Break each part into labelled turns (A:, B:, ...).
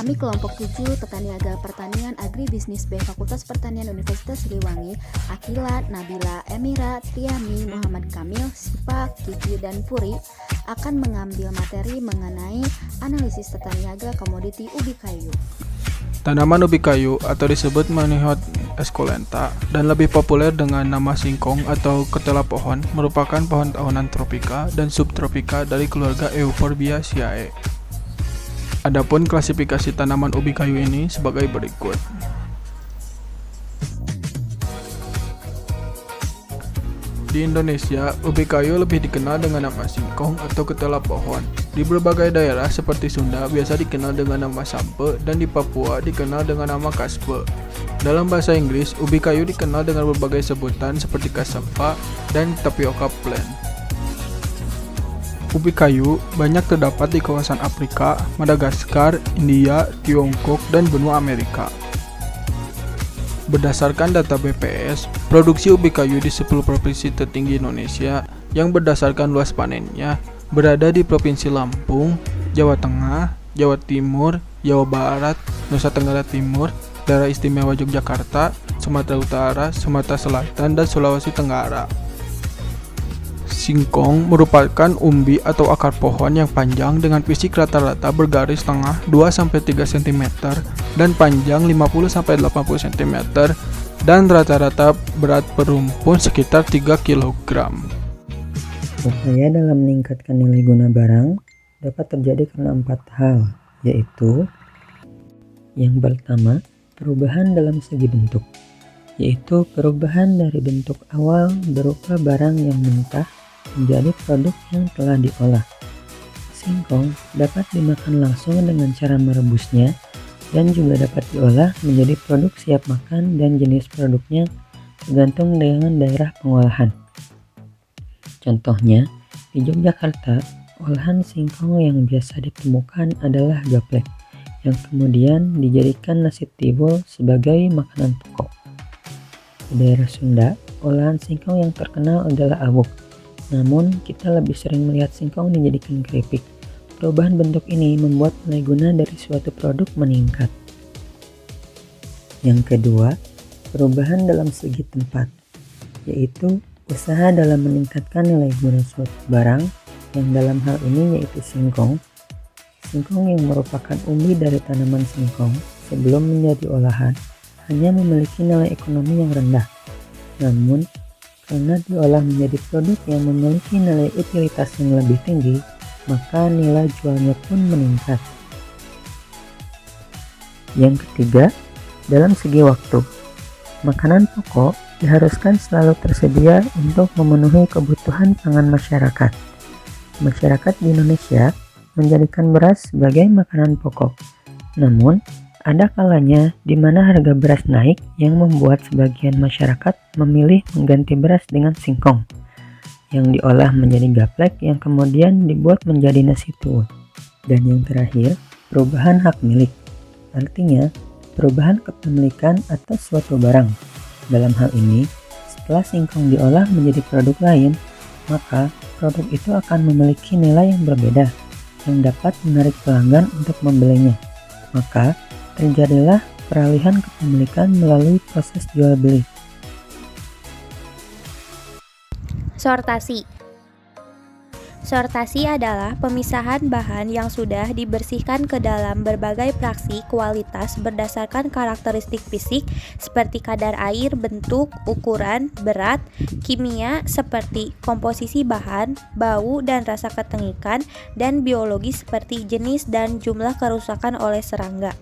A: Kami kelompok 7 Petaniaga Pertanian Agribisnis B Fakultas Pertanian Universitas Siliwangi, Akila, Nabila, Emira, Triami, Muhammad Kamil, Sipa, Kiki, dan Puri akan mengambil materi mengenai analisis tata niaga komoditi ubi kayu.
B: Tanaman ubi kayu atau disebut Manihot esculenta dan lebih populer dengan nama singkong atau ketela pohon merupakan pohon tahunan tropika dan subtropika dari keluarga Euphorbiaceae. Adapun klasifikasi tanaman ubi kayu ini sebagai berikut. Di Indonesia, ubi kayu lebih dikenal dengan nama singkong atau ketela pohon. Di berbagai daerah seperti Sunda biasa dikenal dengan nama sampe dan di Papua dikenal dengan nama kaspe. Dalam bahasa Inggris, ubi kayu dikenal dengan berbagai sebutan seperti cassava dan tapioca plant. Ubi kayu banyak terdapat di kawasan Afrika, Madagaskar, India, Tiongkok, dan benua Amerika. Berdasarkan data BPS, produksi ubi kayu di 10 provinsi tertinggi Indonesia yang berdasarkan luas panennya berada di Provinsi Lampung, Jawa Tengah, Jawa Timur, Jawa Barat, Nusa Tenggara Timur, Daerah Istimewa Yogyakarta, Sumatera Utara, Sumatera Selatan, dan Sulawesi Tenggara. Singkong merupakan umbi atau akar pohon yang panjang dengan fisik rata-rata bergaris tengah 2-3 cm dan panjang 50-80 cm dan rata-rata berat per rumpun sekitar 3 kg.
C: Upaya dalam meningkatkan nilai guna barang dapat terjadi karena 4 hal, yaitu yang pertama, perubahan dalam segi bentuk, yaitu perubahan dari bentuk awal berupa barang yang mentah menjadi produk yang telah diolah. Singkong dapat dimakan langsung dengan cara merebusnya dan juga dapat diolah menjadi produk siap makan dan jenis produknya tergantung dengan daerah pengolahan. Contohnya, di Yogyakarta, olahan singkong yang biasa ditemukan adalah gaplek, yang kemudian dijadikan nasi tiwul sebagai makanan pokok. Di daerah Sunda, olahan singkong yang terkenal adalah awuk. Namun, kita lebih sering melihat singkong dijadikan keripik. Perubahan bentuk ini membuat nilai guna dari suatu produk meningkat. Yang kedua, perubahan dalam segi tempat, yaitu usaha dalam meningkatkan nilai guna suatu barang, yang dalam hal ini yaitu singkong. Singkong yang merupakan umbi dari tanaman singkong sebelum menjadi olahan hanya memiliki nilai ekonomi yang rendah. Namun, karena diolah menjadi produk yang memiliki nilai utilitas yang lebih tinggi, maka nilai jualnya pun meningkat. Yang ketiga, dalam segi waktu, makanan pokok diharuskan selalu tersedia untuk memenuhi kebutuhan pangan masyarakat. Masyarakat di Indonesia menjadikan beras sebagai makanan pokok. Namun, ada kalanya di mana harga beras naik yang membuat sebagian masyarakat memilih mengganti beras dengan singkong yang diolah menjadi gaplek yang kemudian dibuat menjadi nasi tuwul. Dan yang terakhir, perubahan hak milik. Artinya, perubahan kepemilikan atas suatu barang. Dalam hal ini, setelah singkong diolah menjadi produk lain, maka produk itu akan memiliki nilai yang berbeda yang dapat menarik pelanggan untuk membelinya. Maka, terjadilah peralihan kepemilikan melalui proses jual beli.
D: Sortasi. Sortasi adalah pemisahan bahan yang sudah dibersihkan ke dalam berbagai fraksi kualitas berdasarkan karakteristik fisik seperti kadar air, bentuk, ukuran, berat, kimia seperti komposisi bahan, bau dan rasa ketengikan, dan biologi seperti jenis dan jumlah kerusakan oleh serangga.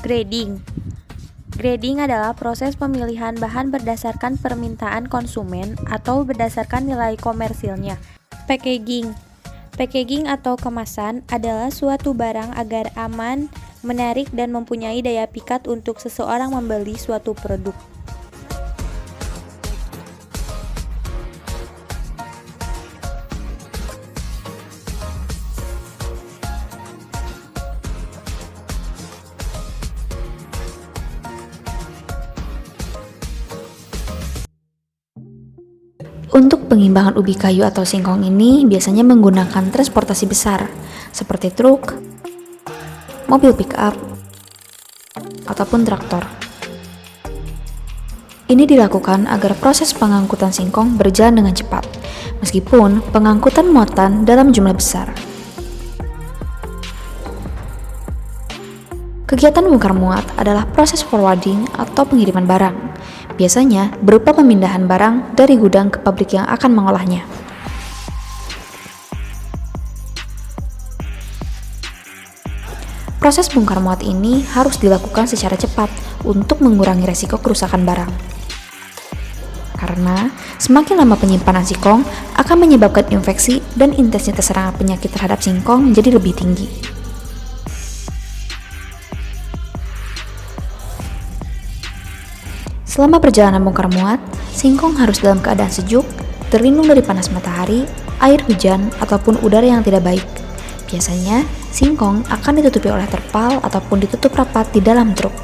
D: Grading. Grading adalah proses pemilihan bahan berdasarkan permintaan konsumen atau berdasarkan nilai komersilnya. Packaging. Packaging atau kemasan adalah suatu barang agar aman, menarik, dan mempunyai daya pikat untuk seseorang membeli suatu produk.
E: Untuk pengimbangan ubi kayu atau singkong ini biasanya menggunakan transportasi besar seperti truk, mobil pick-up, ataupun traktor. Ini dilakukan agar proses pengangkutan singkong berjalan dengan cepat, meskipun pengangkutan muatan dalam jumlah besar. Kegiatan bongkar muat adalah proses forwarding atau pengiriman barang, biasanya berupa pemindahan barang dari gudang ke pabrik yang akan mengolahnya. Proses bongkar muat ini harus dilakukan secara cepat untuk mengurangi resiko kerusakan barang. Karena semakin lama penyimpanan singkong akan menyebabkan infeksi dan intensitas serangan penyakit terhadap singkong menjadi lebih tinggi. Selama perjalanan bongkar muat, singkong harus dalam keadaan sejuk, terlindung dari panas matahari, air hujan, ataupun udara yang tidak baik. Biasanya, singkong akan ditutupi oleh terpal ataupun ditutup rapat di dalam truk.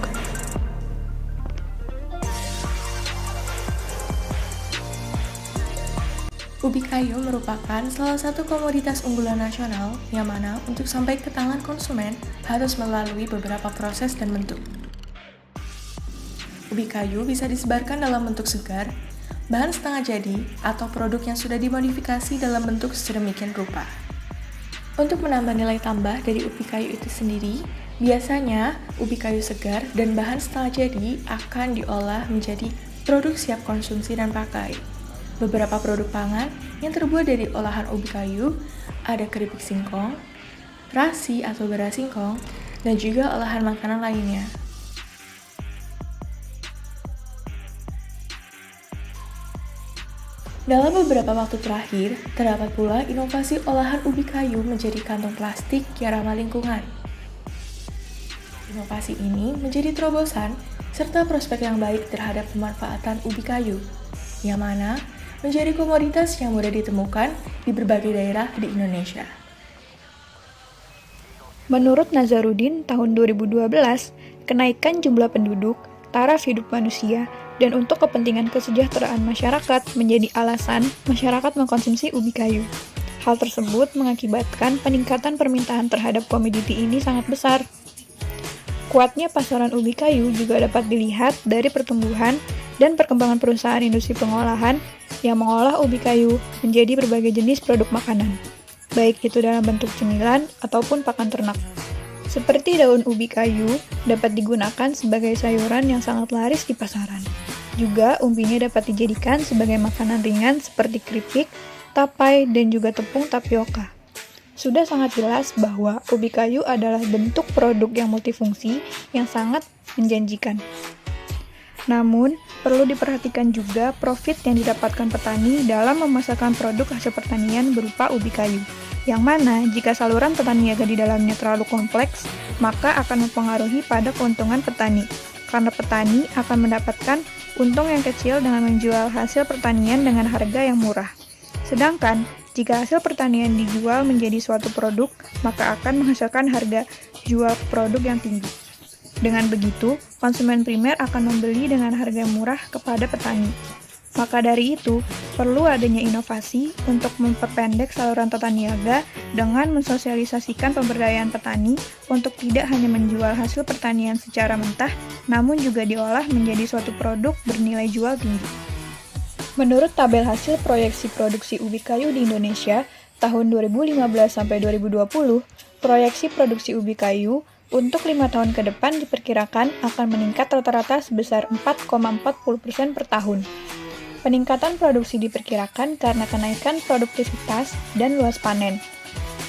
F: Ubi kayu merupakan salah satu komoditas unggulan nasional yang mana untuk sampai ke tangan konsumen harus melalui beberapa proses dan bentuk. Ubi kayu bisa disebarkan dalam bentuk segar, bahan setengah jadi, atau produk yang sudah dimodifikasi dalam bentuk sedemikian rupa. Untuk menambah nilai tambah dari ubi kayu itu sendiri, biasanya ubi kayu segar dan bahan setengah jadi akan diolah menjadi produk siap konsumsi dan pakai. Beberapa produk pangan yang terbuat dari olahan ubi kayu ada keripik singkong, terasi atau beras singkong, dan juga olahan makanan lainnya. Dalam beberapa waktu terakhir, terdapat pula inovasi olahan ubi kayu menjadi kantong plastik yang ramah lingkungan. Inovasi ini menjadi terobosan serta prospek yang baik terhadap pemanfaatan ubi kayu, yang mana menjadi komoditas yang mudah ditemukan di berbagai daerah di Indonesia.
G: Menurut Nazarudin tahun 2012, kenaikan jumlah penduduk, taraf hidup manusia, dan untuk kepentingan kesejahteraan masyarakat menjadi alasan masyarakat mengkonsumsi ubi kayu. Hal tersebut mengakibatkan peningkatan permintaan terhadap komoditi ini sangat besar. Kuatnya pasaran ubi kayu juga dapat dilihat dari pertumbuhan dan perkembangan perusahaan industri pengolahan yang mengolah ubi kayu menjadi berbagai jenis produk makanan, baik itu dalam bentuk cemilan ataupun pakan ternak. Seperti daun ubi kayu dapat digunakan sebagai sayuran yang sangat laris di pasaran. Juga umbinya dapat dijadikan sebagai makanan ringan seperti keripik, tapai, dan juga tepung tapioka. Sudah sangat jelas bahwa ubi kayu adalah bentuk produk yang multifungsi yang sangat menjanjikan. Namun, perlu diperhatikan juga profit yang didapatkan petani dalam memasarkan produk hasil pertanian berupa ubi kayu, yang mana jika saluran petani niaga di dalamnya terlalu kompleks, maka akan mempengaruhi pada keuntungan petani, karena petani akan mendapatkan untung yang kecil dengan menjual hasil pertanian dengan harga yang murah. Sedangkan, jika hasil pertanian dijual menjadi suatu produk, maka akan menghasilkan harga jual produk yang tinggi. Dengan begitu, konsumen primer akan membeli dengan harga murah kepada petani. Maka dari itu, perlu adanya inovasi untuk memperpendek saluran tata niaga dengan mensosialisasikan pemberdayaan petani untuk tidak hanya menjual hasil pertanian secara mentah, namun juga diolah menjadi suatu produk bernilai jual tinggi. Menurut tabel hasil proyeksi produksi ubi kayu di Indonesia tahun 2015-2020, proyeksi produksi ubi kayu untuk 5 tahun ke depan diperkirakan akan meningkat rata-rata sebesar 4,40% per tahun. Peningkatan produksi diperkirakan karena kenaikan produktivitas dan luas panen.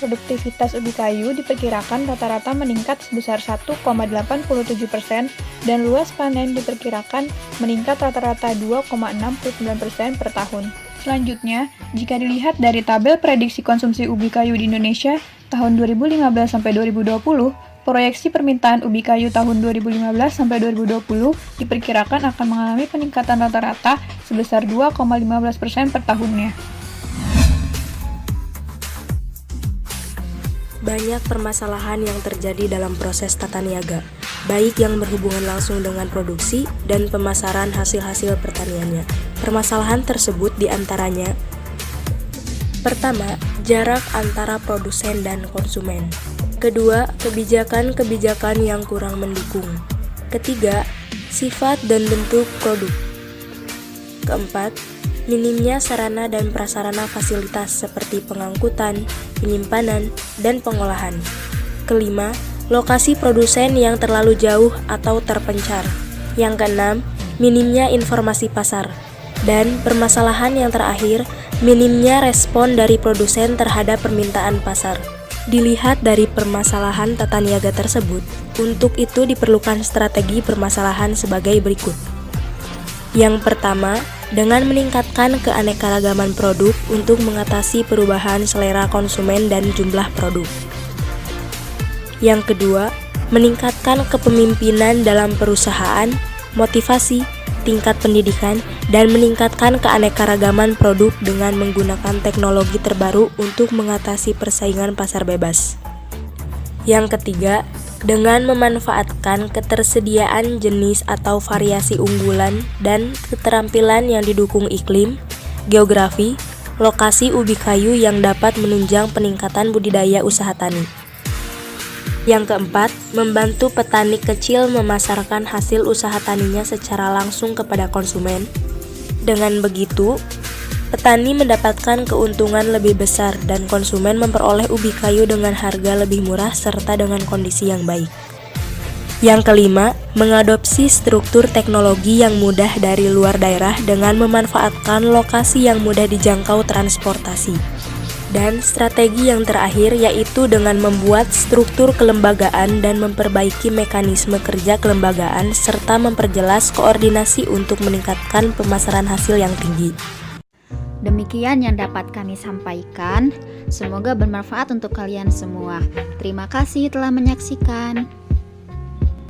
G: Produktivitas ubi kayu diperkirakan rata-rata meningkat sebesar 1,87% dan luas panen diperkirakan meningkat rata-rata 2,69% per tahun. Selanjutnya, jika dilihat dari tabel prediksi konsumsi ubi kayu di Indonesia tahun 2015-2020, proyeksi permintaan ubi kayu tahun 2015-2020 diperkirakan akan mengalami peningkatan rata-rata sebesar 2,15% per tahunnya.
H: Banyak permasalahan yang terjadi dalam proses tata niaga, baik yang berhubungan langsung dengan produksi dan pemasaran hasil-hasil pertaniannya. Permasalahan tersebut diantaranya: pertama, jarak antara produsen dan konsumen. Kedua, kebijakan-kebijakan yang kurang mendukung. Ketiga, sifat dan bentuk produk. Keempat, minimnya sarana dan prasarana fasilitas seperti pengangkutan, penyimpanan, dan pengolahan. Kelima, lokasi produsen yang terlalu jauh atau terpencar. Yang keenam, minimnya informasi pasar. Dan permasalahan yang terakhir, minimnya respon dari produsen terhadap permintaan pasar. Dilihat dari permasalahan tata niaga tersebut, untuk itu diperlukan strategi permasalahan sebagai berikut. Yang pertama, dengan meningkatkan keanekaragaman produk untuk mengatasi perubahan selera konsumen dan jumlah produk. Yang kedua, meningkatkan kepemimpinan dalam perusahaan, motivasi, tingkat pendidikan, dan meningkatkan keanekaragaman produk dengan menggunakan teknologi terbaru untuk mengatasi persaingan pasar bebas. Yang ketiga, dengan memanfaatkan ketersediaan jenis atau variasi unggulan dan keterampilan yang didukung iklim, geografi, lokasi ubi kayu yang dapat menunjang peningkatan budidaya usaha tani. Yang keempat, membantu petani kecil memasarkan hasil usaha taninya secara langsung kepada konsumen. Dengan begitu, petani mendapatkan keuntungan lebih besar dan konsumen memperoleh ubi kayu dengan harga lebih murah serta dengan kondisi yang baik. Yang kelima, mengadopsi struktur teknologi yang mudah dari luar daerah dengan memanfaatkan lokasi yang mudah dijangkau transportasi. Dan strategi yang terakhir yaitu dengan membuat struktur kelembagaan dan memperbaiki mekanisme kerja kelembagaan serta memperjelas koordinasi untuk meningkatkan pemasaran hasil yang tinggi.
A: Demikian yang dapat kami sampaikan. Semoga bermanfaat untuk kalian semua. Terima kasih telah menyaksikan.